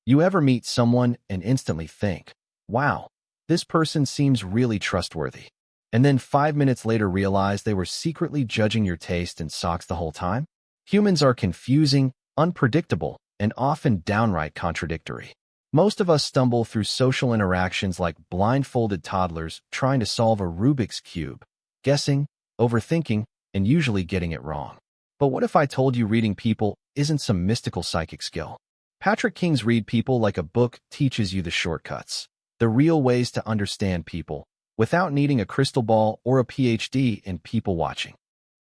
You ever meet someone and instantly think, wow, this person seems really trustworthy, and then 5 minutes later realize they were secretly judging your taste in socks the whole time? Humans are confusing, unpredictable, and often downright contradictory. Most of us stumble through social interactions like blindfolded toddlers trying to solve a Rubik's Cube, guessing, overthinking, and usually getting it wrong. But what if I told you reading people isn't some mystical psychic skill? Patrick King's Read People Like a Book teaches you the shortcuts, the real ways to understand people, without needing a crystal ball or a PhD in people watching.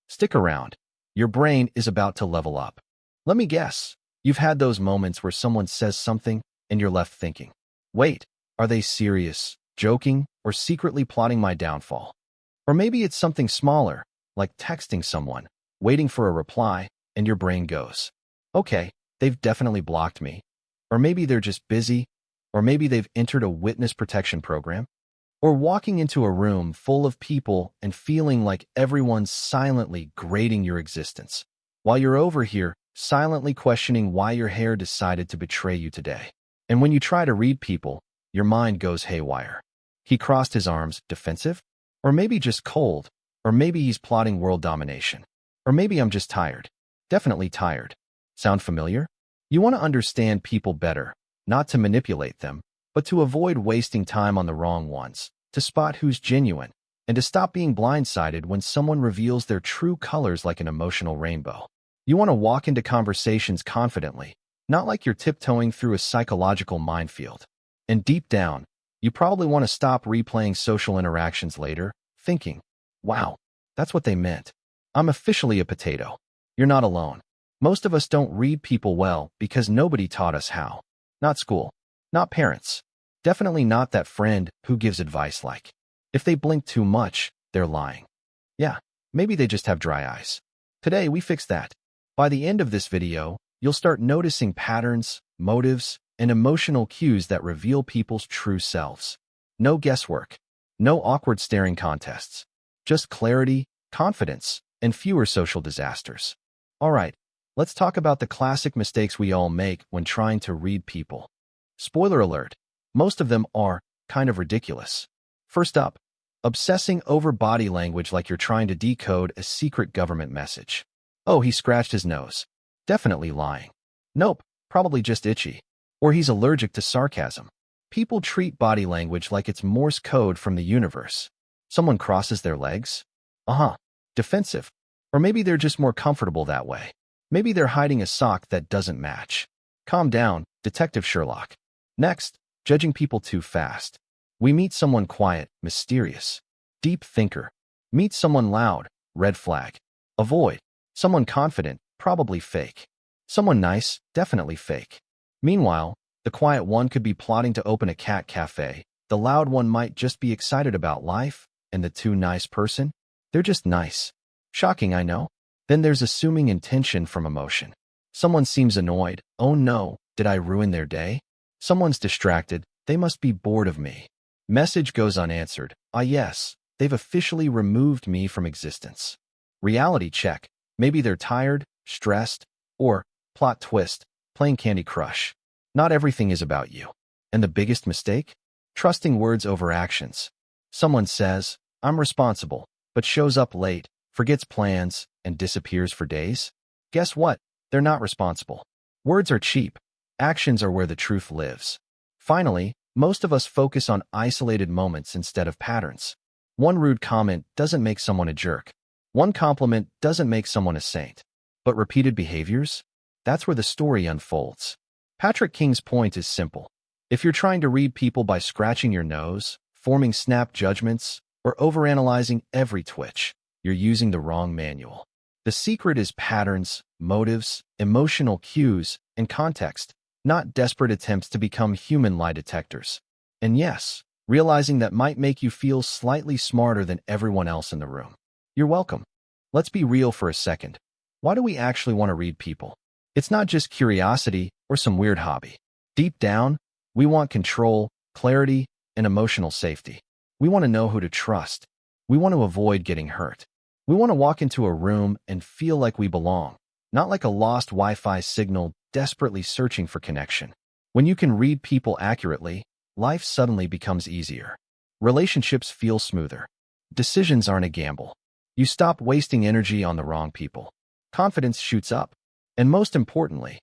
Stick around. Your brain is about to level up. Let me guess. You've had those moments where someone says something and you're left thinking, wait, are they serious, joking, or secretly plotting my downfall? Or maybe it's something smaller, like texting someone, waiting for a reply, and your brain goes, okay, they've definitely blocked me. Or maybe they're just busy. Or maybe they've entered a witness protection program. Or walking into a room full of people and feeling like everyone's silently grading your existence, while you're over here silently questioning why your hair decided to betray you today. And when you try to read people, your mind goes haywire. He crossed his arms, defensive? Or maybe just cold? Or maybe he's plotting world domination? Or maybe I'm just tired. Definitely tired. Sound familiar? You want to understand people better, not to manipulate them, but to avoid wasting time on the wrong ones, to spot who's genuine, and to stop being blindsided when someone reveals their true colors like an emotional rainbow. You want to walk into conversations confidently, not like you're tiptoeing through a psychological minefield. And deep down, you probably want to stop replaying social interactions later, thinking, wow, that's what they meant. I'm officially a potato. You're not alone. Most of us don't read people well because nobody taught us how. Not school, not parents. Definitely not that friend who gives advice like, if they blink too much, they're lying. Yeah, maybe they just have dry eyes. Today, we fix that. By the end of this video, you'll start noticing patterns, motives, and emotional cues that reveal people's true selves. No guesswork. No awkward staring contests. Just clarity, confidence, and fewer social disasters. All right, let's talk about the classic mistakes we all make when trying to read people. Spoiler alert, most of them are kind of ridiculous. First up, obsessing over body language like you're trying to decode a secret government message. Oh, he scratched his nose. Definitely lying. Nope, probably just itchy. Or he's allergic to sarcasm. People treat body language like it's Morse code from the universe. Someone crosses their legs? Defensive. Or maybe they're just more comfortable that way. Maybe they're hiding a sock that doesn't match. Calm down, Detective Sherlock. Next, judging people too fast. We meet someone quiet, mysterious, deep thinker. Meet someone loud, red flag. Avoid. Someone confident, probably fake. Someone nice, definitely fake. Meanwhile, the quiet one could be plotting to open a cat cafe. The loud one might just be excited about life, and the too nice person? They're just nice. Shocking, I know. Then there's assuming intention from emotion. Someone seems annoyed. Oh no, did I ruin their day? Someone's distracted. They must be bored of me. Message goes unanswered. Ah yes, they've officially removed me from existence. Reality check. Maybe they're tired, stressed, or, plot twist, playing Candy Crush. Not everything is about you. And the biggest mistake? Trusting words over actions. Someone says, I'm responsible, but shows up late, forgets plans, and disappears for days. Guess what? They're not responsible. Words are cheap. Actions are where the truth lives. Finally, most of us focus on isolated moments instead of patterns. One rude comment doesn't make someone a jerk. One compliment doesn't make someone a saint. But repeated behaviors? That's where the story unfolds. Patrick King's point is simple. If you're trying to read people by scratching your nose, forming snap judgments, or overanalyzing every twitch, you're using the wrong manual. The secret is patterns, motives, emotional cues, and context, not desperate attempts to become human lie detectors. And yes, realizing that might make you feel slightly smarter than everyone else in the room. You're welcome. Let's be real for a second. Why do we actually want to read people? It's not just curiosity or some weird hobby. Deep down, we want control, clarity, and emotional safety. We want to know who to trust. We want to avoid getting hurt. We want to walk into a room and feel like we belong, not like a lost Wi-Fi signal desperately searching for connection. When you can read people accurately, life suddenly becomes easier. Relationships feel smoother. Decisions aren't a gamble. You stop wasting energy on the wrong people. Confidence shoots up. And most importantly,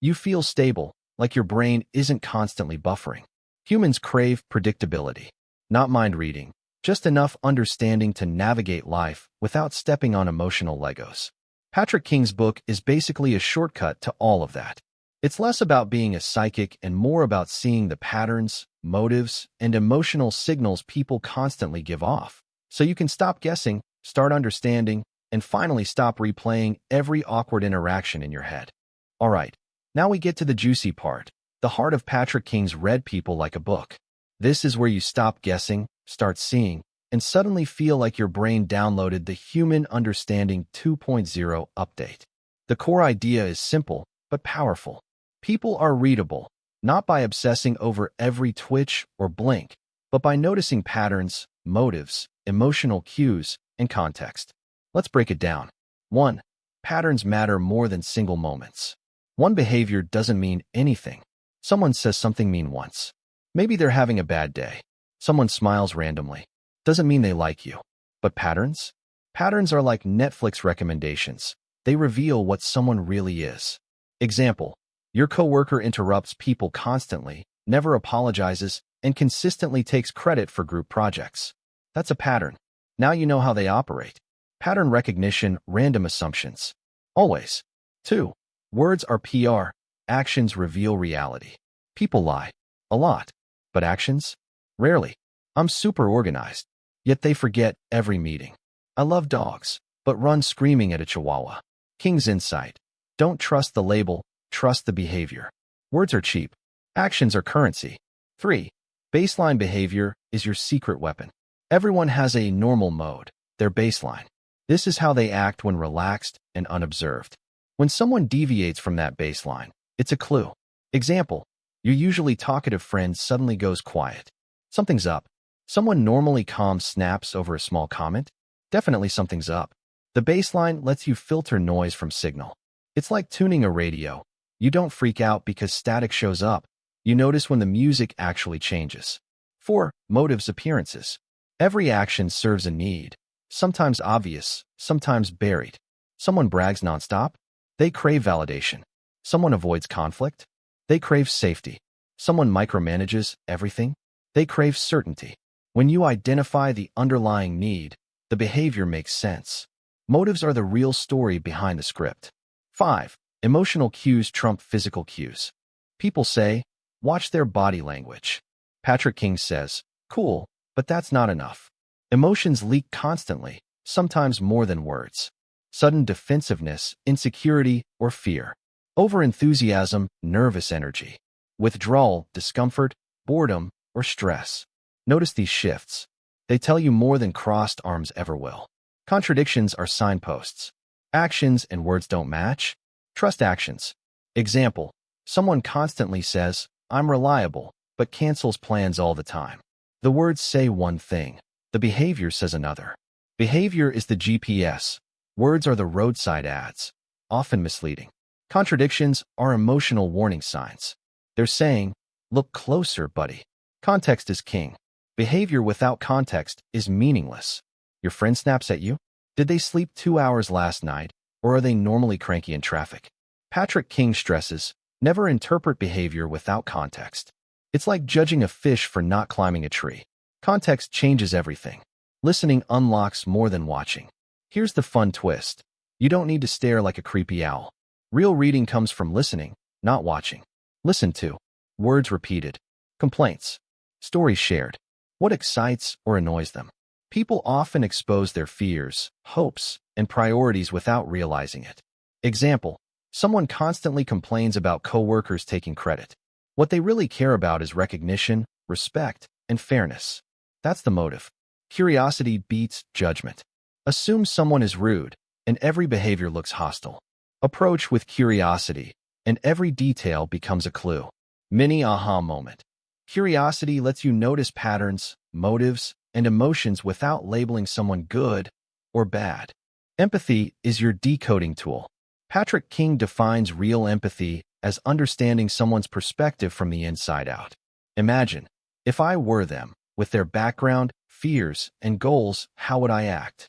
you feel stable, like your brain isn't constantly buffering. Humans crave predictability, not mind reading, just enough understanding to navigate life without stepping on emotional Legos. Patrick King's book is basically a shortcut to all of that. It's less about being a psychic and more about seeing the patterns, motives, and emotional signals people constantly give off. So you can stop guessing, start understanding, and finally stop replaying every awkward interaction in your head. All right, now we get to the juicy part, the heart of Patrick King's Read People Like a Book. This is where you stop guessing, start seeing, and suddenly feel like your brain downloaded the Human Understanding 2.0 update. The core idea is simple, but powerful. People are readable, not by obsessing over every twitch or blink, but by noticing patterns, motives, emotional cues, and context. Let's break it down. 1. Patterns matter more than single moments. One behavior doesn't mean anything. Someone says something mean once. Maybe they're having a bad day. Someone smiles randomly. Doesn't mean they like you. But patterns? Patterns are like Netflix recommendations. They reveal what someone really is. Example: your coworker interrupts people constantly, never apologizes, and consistently takes credit for group projects. That's a pattern. Now you know how they operate. Pattern recognition, random assumptions. Always. 2. Words are PR. Actions reveal reality. People lie. A lot. But actions? Rarely. I'm super organized. Yet they forget every meeting. I love dogs, but run screaming at a chihuahua. King's insight. Don't trust the label, trust the behavior. Words are cheap. Actions are currency. 3. Baseline behavior is your secret weapon. Everyone has a normal mode, their baseline. This is how they act when relaxed and unobserved. When someone deviates from that baseline, it's a clue. Example: your usually talkative friend suddenly goes quiet. Something's up. Someone normally calm snaps over a small comment. Definitely something's up. The baseline lets you filter noise from signal. It's like tuning a radio. You don't freak out because static shows up. You notice when the music actually changes. 4. Motives, appearances. Every action serves a need. Sometimes obvious, sometimes buried. Someone brags nonstop. They crave validation. Someone avoids conflict. They crave safety. Someone micromanages everything. They crave certainty. When you identify the underlying need, the behavior makes sense. Motives are the real story behind the script. 5. Emotional cues trump physical cues. People say, watch their body language. Patrick King says, cool, but that's not enough. Emotions leak constantly, sometimes more than words. Sudden defensiveness, insecurity, or fear. Overenthusiasm, nervous energy. Withdrawal, discomfort, boredom, or stress. Notice these shifts. They tell you more than crossed arms ever will. Contradictions are signposts. Actions and words don't match. Trust actions. Example: someone constantly says, I'm reliable, but cancels plans all the time. The words say one thing. The behavior says another. Behavior is the GPS. Words are the roadside ads, often misleading. Contradictions are emotional warning signs. They're saying, look closer, buddy. Context is king. Behavior without context is meaningless. Your friend snaps at you? Did they sleep 2 hours last night, or are they normally cranky in traffic? Patrick King stresses, never interpret behavior without context. It's like judging a fish for not climbing a tree. Context changes everything. Listening unlocks more than watching. Here's the fun twist. You don't need to stare like a creepy owl. Real reading comes from listening, not watching. Listen to. Words repeated. Complaints. Stories shared. What excites or annoys them. People often expose their fears, hopes, and priorities without realizing it. Example: someone constantly complains about coworkers taking credit. What they really care about is recognition, respect, and fairness. That's the motive. Curiosity beats judgment. Assume someone is rude, and every behavior looks hostile. Approach with curiosity, and every detail becomes a clue. Mini aha moment. Curiosity lets you notice patterns, motives, and emotions without labeling someone good or bad. Empathy is your decoding tool. Patrick King defines real empathy as understanding someone's perspective from the inside out. Imagine, if I were them, with their background, fears, and goals, how would I act?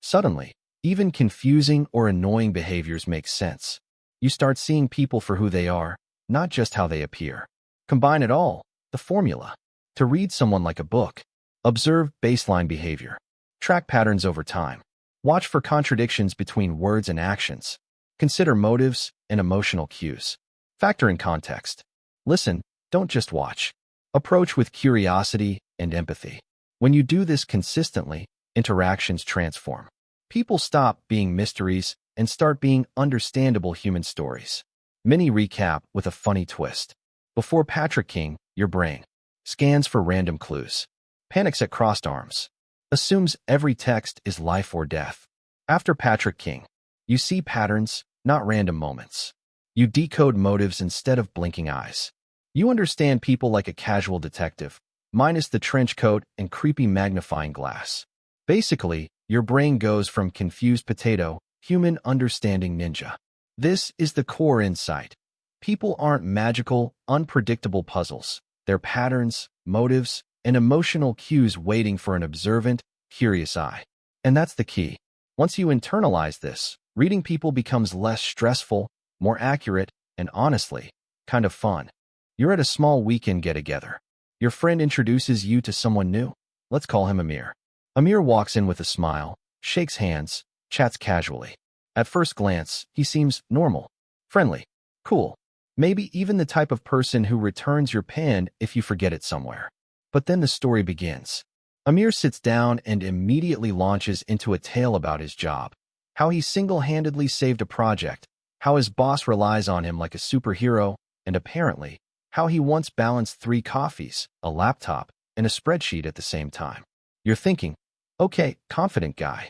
Suddenly, even confusing or annoying behaviors make sense. You start seeing people for who they are, not just how they appear. Combine it all, the formula. To read someone like a book, observe baseline behavior. Track patterns over time. Watch for contradictions between words and actions. Consider motives and emotional cues. Factor in context. Listen, don't just watch. Approach with curiosity and empathy. When you do this consistently, interactions transform. People stop being mysteries and start being understandable human stories. Mini recap with a funny twist. Before Patrick King, your brain scans for random clues, panics at crossed arms, assumes every text is life or death. After Patrick King, you see patterns, not random moments. You decode motives instead of blinking eyes. You understand people like a casual detective, minus the trench coat and creepy magnifying glass. Basically, your brain goes from confused potato, human understanding ninja. This is the core insight. People aren't magical, unpredictable puzzles. They're patterns, motives, and emotional cues waiting for an observant, curious eye. And that's the key. Once you internalize this, reading people becomes less stressful, more accurate, and honestly, kind of fun. You're at a small weekend get-together. Your friend introduces you to someone new. Let's call him Amir. Amir walks in with a smile, shakes hands, chats casually. At first glance, he seems normal, friendly, cool. Maybe even the type of person who returns your pen if you forget it somewhere. But then the story begins. Amir sits down and immediately launches into a tale about his job. How he single-handedly saved a project, how his boss relies on him like a superhero, and apparently, how he once balanced 3 coffees, a laptop, and a spreadsheet at the same time. You're thinking, okay, confident guy.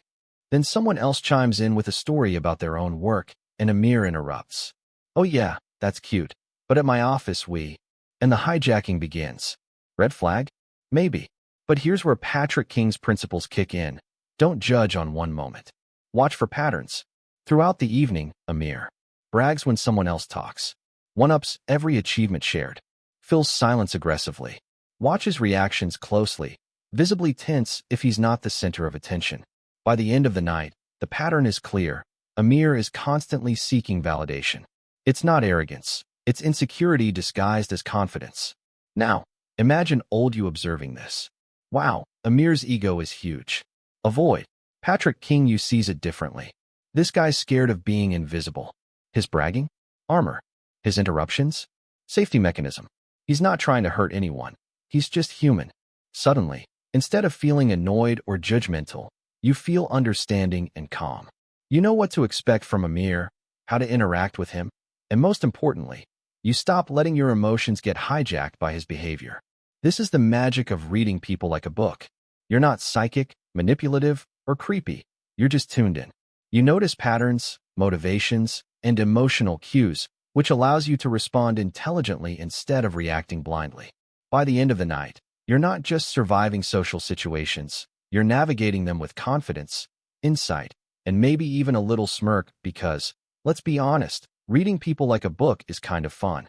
Then someone else chimes in with a story about their own work, and Amir interrupts. Oh yeah, that's cute. But at my office and the hijacking begins. Red flag? Maybe. But here's where Patrick King's principles kick in. Don't judge on one moment. Watch for patterns. Throughout the evening, Amir brags when someone else talks. One-ups every achievement shared. Fills silence aggressively. Watch his reactions closely. Visibly tense if he's not the center of attention. By the end of the night, the pattern is clear. Amir is constantly seeking validation. It's not arrogance. It's insecurity disguised as confidence. Now, imagine old you observing this. Wow, Amir's ego is huge. Avoid. Patrick King you sees it differently. This guy's scared of being invisible. His bragging? Armor. His interruptions? Safety mechanism. He's not trying to hurt anyone. He's just human. Suddenly, instead of feeling annoyed or judgmental, you feel understanding and calm. You know what to expect from Amir, how to interact with him, and most importantly, you stop letting your emotions get hijacked by his behavior. This is the magic of reading people like a book. You're not psychic, manipulative, or creepy. You're just tuned in. You notice patterns, motivations, and emotional cues, which allows you to respond intelligently instead of reacting blindly. By the end of the night, you're not just surviving social situations, you're navigating them with confidence, insight, and maybe even a little smirk because, let's be honest, reading people like a book is kind of fun.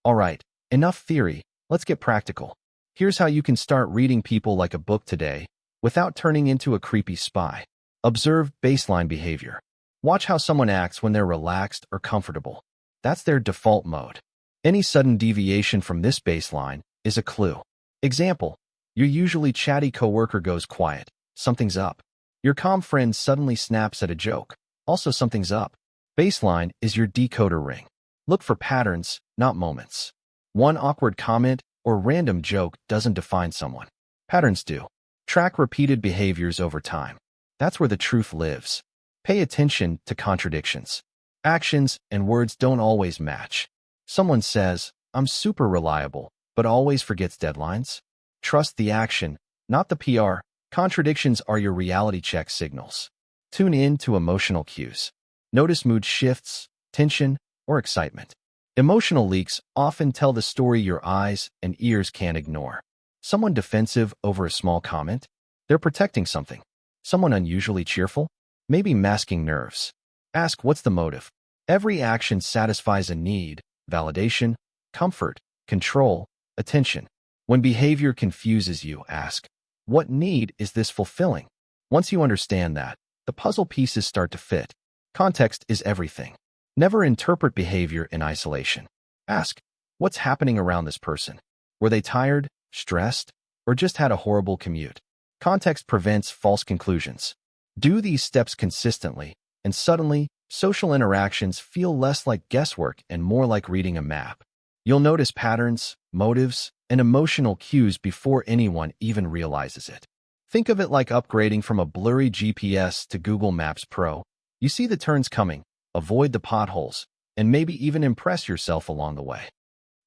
All right, enough theory, let's get practical. Here's how you can start reading people like a book today without turning into a creepy spy. Observe baseline behavior. Watch how someone acts when they're relaxed or comfortable. That's their default mode. Any sudden deviation from this baseline is a clue. Example, your usually chatty coworker goes quiet. Something's up. Your calm friend suddenly snaps at a joke. Also something's up. Baseline is your decoder ring. Look for patterns, not moments. One awkward comment or random joke doesn't define someone. Patterns do. Track repeated behaviors over time. That's where the truth lives. Pay attention to contradictions. Actions and words don't always match. Someone says, I'm super reliable, but always forgets deadlines. Trust the action, not the PR. Contradictions are your reality check signals. Tune in to emotional cues. Notice mood shifts, tension, or excitement. Emotional leaks often tell the story your eyes and ears can't ignore. Someone defensive over a small comment? They're protecting something. Someone unusually cheerful? Maybe masking nerves. Ask what's the motive. Every action satisfies a need, validation, comfort, control, attention. When behavior confuses you, ask, what need is this fulfilling? Once you understand that, the puzzle pieces start to fit. Context is everything. Never interpret behavior in isolation. Ask, what's happening around this person? Were they tired, stressed, or just had a horrible commute? Context prevents false conclusions. Do these steps consistently, and suddenly, social interactions feel less like guesswork and more like reading a map. You'll notice patterns, motives, and emotional cues before anyone even realizes it. Think of it like upgrading from a blurry GPS to Google Maps Pro. You see the turns coming, avoid the potholes, and maybe even impress yourself along the way.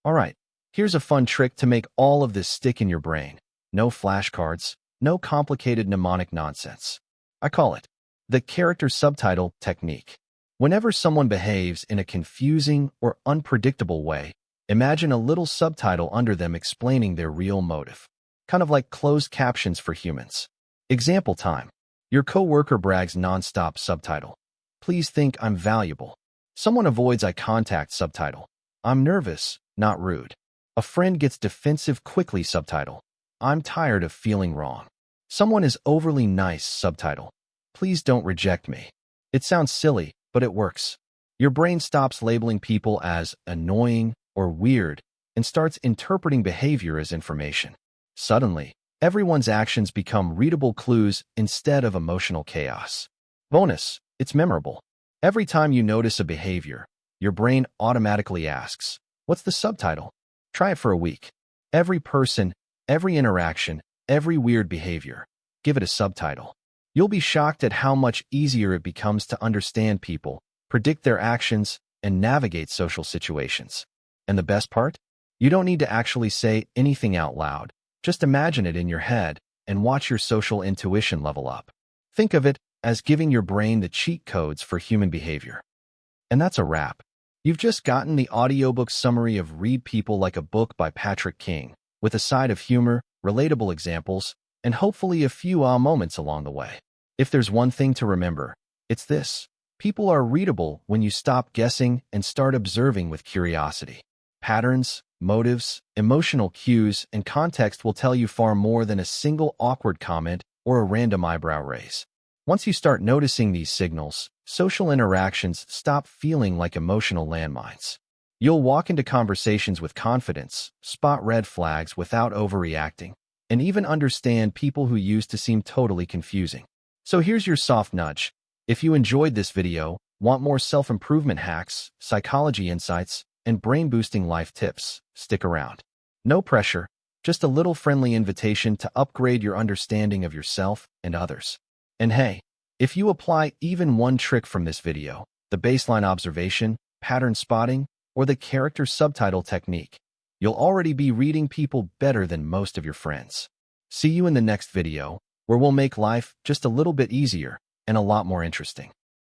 Alright, here's a fun trick to make all of this stick in your brain. No flashcards, no complicated mnemonic nonsense. I call it the character subtitle technique. Whenever someone behaves in a confusing or unpredictable way, imagine a little subtitle under them explaining their real motive. Kind of like closed captions for humans. Example time. Your coworker brags nonstop, subtitle. Please think I'm valuable. Someone avoids eye contact, subtitle. I'm nervous, not rude. A friend gets defensive quickly, subtitle. I'm tired of feeling wrong. Someone is overly nice, subtitle. Please don't reject me. It sounds silly, but it works. Your brain stops labeling people as annoying or weird and starts interpreting behavior as information. Suddenly, everyone's actions become readable clues instead of emotional chaos. Bonus, it's memorable. Every time you notice a behavior, your brain automatically asks, what's the subtitle? Try it for a week. Every person, every interaction, every weird behavior. Give it a subtitle. You'll be shocked at how much easier it becomes to understand people, predict their actions, and navigate social situations. And the best part? You don't need to actually say anything out loud. Just imagine it in your head and watch your social intuition level up. Think of it as giving your brain the cheat codes for human behavior. And that's a wrap. You've just gotten the audiobook summary of Read People Like a Book by Patrick King, with a side of humor, relatable examples, and hopefully a few moments along the way. If there's one thing to remember, it's this. People are readable when you stop guessing and start observing with curiosity. Patterns, motives, emotional cues, and context will tell you far more than a single awkward comment or a random eyebrow raise. Once you start noticing these signals, social interactions stop feeling like emotional landmines. You'll walk into conversations with confidence, spot red flags without overreacting, and even understand people who used to seem totally confusing. So here's your soft nudge. If you enjoyed this video, want more self-improvement hacks, psychology insights, and brain-boosting life tips, stick around. No pressure, just a little friendly invitation to upgrade your understanding of yourself and others. And hey, if you apply even one trick from this video, the baseline observation, pattern spotting, or the character subtitle technique, you'll already be reading people better than most of your friends. See you in the next video, where we'll make life just a little bit easier and a lot more interesting.